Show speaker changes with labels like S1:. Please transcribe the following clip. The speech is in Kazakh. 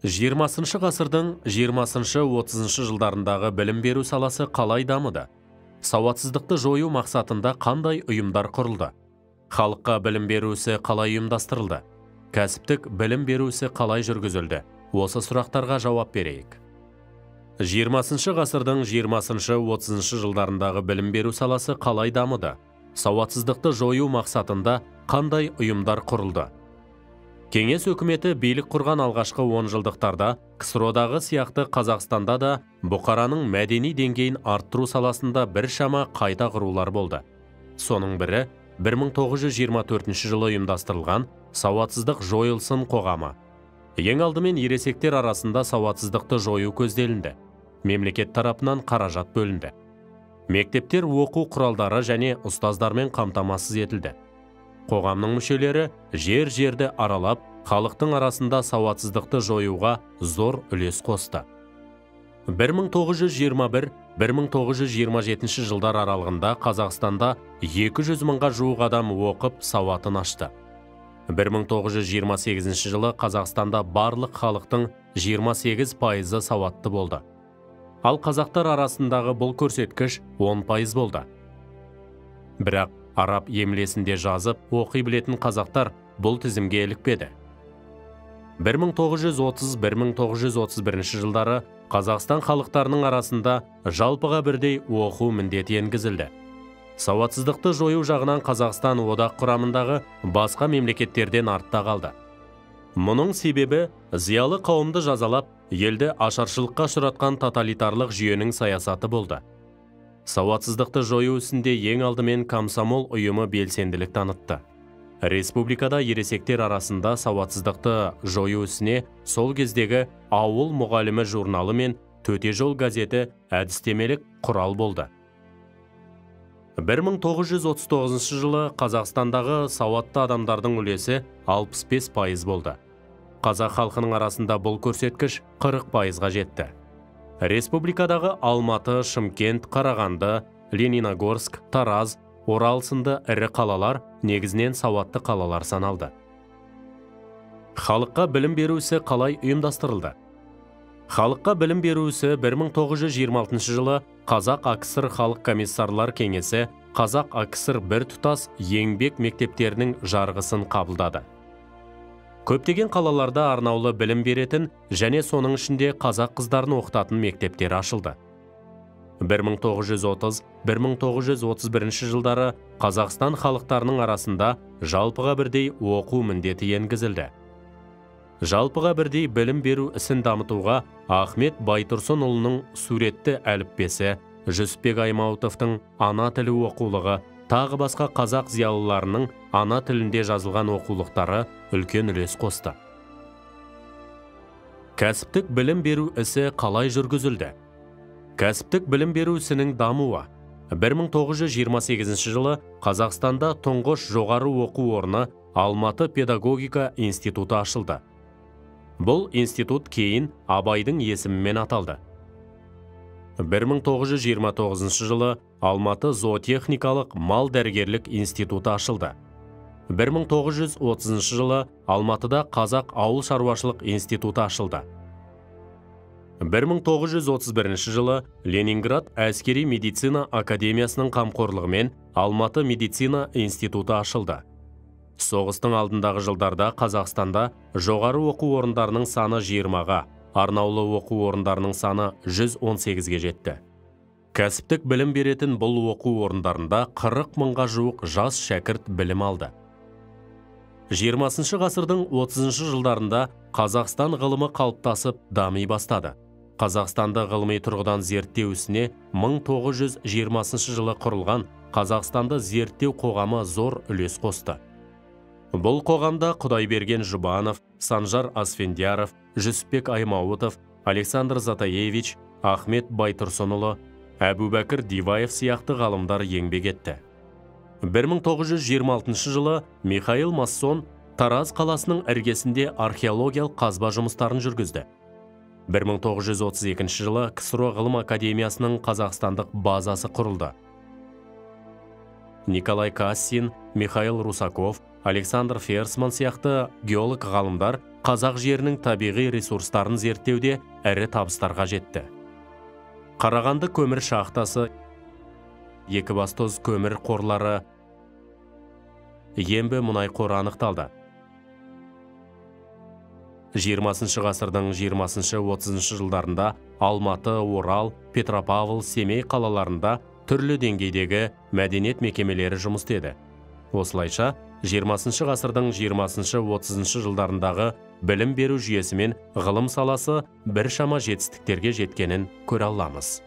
S1: 20 ғасырдың 20-30 жылдарындағы білім беру саласы қалай дамыды? Сауатсыздықты жою мақсатында қандай ұйымдар құрылды? Халыққа білім беру ісі қалай ұйымдастырылды? Кәсіптік білім беру ісі қалай жүргізілді? Осы сұрақтарға жауап берейік. 20 ғасырдың 20-30 жылдарындағы білім беру саласы қалай дамыды? Сауатсыздықты жою мақсатында қандай ұйымдар құрылды? Кеңес өкіметі билік құрған алғашқы 10 жылдықтарда КСРО-дағы сияқты Қазақстанда да бұқараның мәдени деңгейін арттыру саласында біршама қайта құрулар болды. Соның бірі 1924 жылы ұйымдастырылған сауатсыздық жойылсын қоғамы. Ең алдымен ересектер арасында сауатсыздықты жою көзделінді. Мемлекет тарапынан қаражат бөлінді. Мектептер оқу құралдары және ұстаздармен қамтамасыз етілді. Қоғамның мүшелері жер-жерді аралап, халықтың арасында сауатсыздықты жоюға зор үлес қосты. 1921-1927 жылдар аралығында Қазақстанда 200 мыңға жуық адам оқып сауатын ашты. 1928 жылы Қазақстанда барлық халықтың 28% сауатты болды. Ал қазақтар арасындағы бұл көрсеткіш 10% болды. Бірақ араб емлесінде жазып, оқи білетін қазақтар бұл тізімге ілікпеді. 1930-1931 жылдары Қазақстан халықтарының арасында жалпыға бірдей оқу міндеті енгізілді. Сауатсыздықты жою жағынан Қазақстан одақ құрамындағы басқа мемлекеттерден артта қалды. Мұның себебі зиялы қауымды жазалап, елді ашаршылыққа ұшыратқан тоталитарлық жүйенің саясаты болды. Сауатсыздықты жою ісінде ең алдымен комсомол ұйымы белсенділік танытты. Республикада ересектер арасында сауатсыздықты жою ісіне сол кездегі ауыл мұғалімі журналы мен төте жол газеті әдістемелік құрал болды. 1939 жылы Қазақстандағы сауатты адамдардың үлесі 65% болды. Қазақ халқының арасында бұл көрсеткіш 40%-ға жетті. Республикадағы Алматы, Шымкент, Қарағанды, Лениногорск, Тараз, Орал сынды ірі қалалар негізінен сауатты қалалар саналды. Халыққа білім беру ісі қалай ұйымдастырылды? Халыққа білім беру ісі 1926 жылы Қазақ АКСР халық комиссарлар кеңесі Қазақ АКСР бір тұтас еңбек мектептерінің жарғысын қабылдады. Көптеген қалаларда арнаулы білім беретін және соның ішінде қазақ қыздарын оқытатын мектептер ашылды. 1930-1931 жылдары Қазақстан халықтарының арасында жалпыға бірдей оқу міндеті енгізілді. Жалпыға бірдей білім беру ісін дамытуға Ахмет Байтұрсынұлының суретті әліппесі, Жүсіпбек Аймауытовтың ана тілі оқулығы, тағы басқа қазақ зиялыларының ана тілінде жазылған оқулықтары үлкен үлес қосты. Кәсіптік білім беру ісі қалай жүргізілді? Кәсіптік білім беру ісінің дамуы 1928 жылы Қазақстанда тұңғыш жоғары оқу орны Алматы педагогика институты ашылды. Бұл институт кейін Абайдың есімімен аталды. 1929 жылы Алматы зоотехникалық мал дәрігерлік институты ашылды. 1930 жылы Алматыда Қазақ ауыл шаруашылық институты ашылды. 1931 жылы Ленинград әскери медицина академиясының қамқорлығымен Алматы медицина институты ашылды. Соғыстың алдындағы жылдарда Қазақстанда жоғары оқу орындарының саны 20-ға, арнаулы оқу орындарының саны 118-ге жетті. Кәсіптік білім беретін бұл оқу орындарында 40 мыңға жуық жас шәкірт білім алды. 20 ғасырдың 30 жылдарында Қазақстан ғылымы қалыптасып дами бастады. Қазақстанды ғылыми тұрғыдан зерттеу ісіне 1920 жылы құрылған Қазақстанды зерттеу қоғамы зор үлес қосты. Бұл қоғамда Құдайберген Жұбанов, Санжар Асфендияров, Жүсіпбек Аймауытов, Александр Затаевич, Ахмет Байтұрсынұлы, Әбубәкір Диваев сияқты ғалымдар еңбек етті. 1926 жылы Михаил Массон Тараз қаласының іргесінде археологиялық қазба жұмыстарын жүргізді. 1932 жылы КСРО ғылым академиясының қазақстандық базасы құрылды. Николай Кассин, Михаил Русаков, Александр Ферсман сияқты геолог ғалымдар қазақ жерінің табиғи ресурстарын зерттеуде ірі табыстарға жетті. Қарағанды көмір шахтасы, Екібастұз көмір қорлары, Ембі мұнай қоры анықталды. 20 ғасырдың 20-30 жылдарында Алматы, Орал, Петропавл, Семей қалаларында түрлі деңгейдегі мәдениет мекемелері жұмыс істеді. Осылайша, 20 ғасырдың 20-30 жылдарындағы білім беру жүйесі мен ғылым саласы біршама жетістіктерге жеткенін көре аламыз.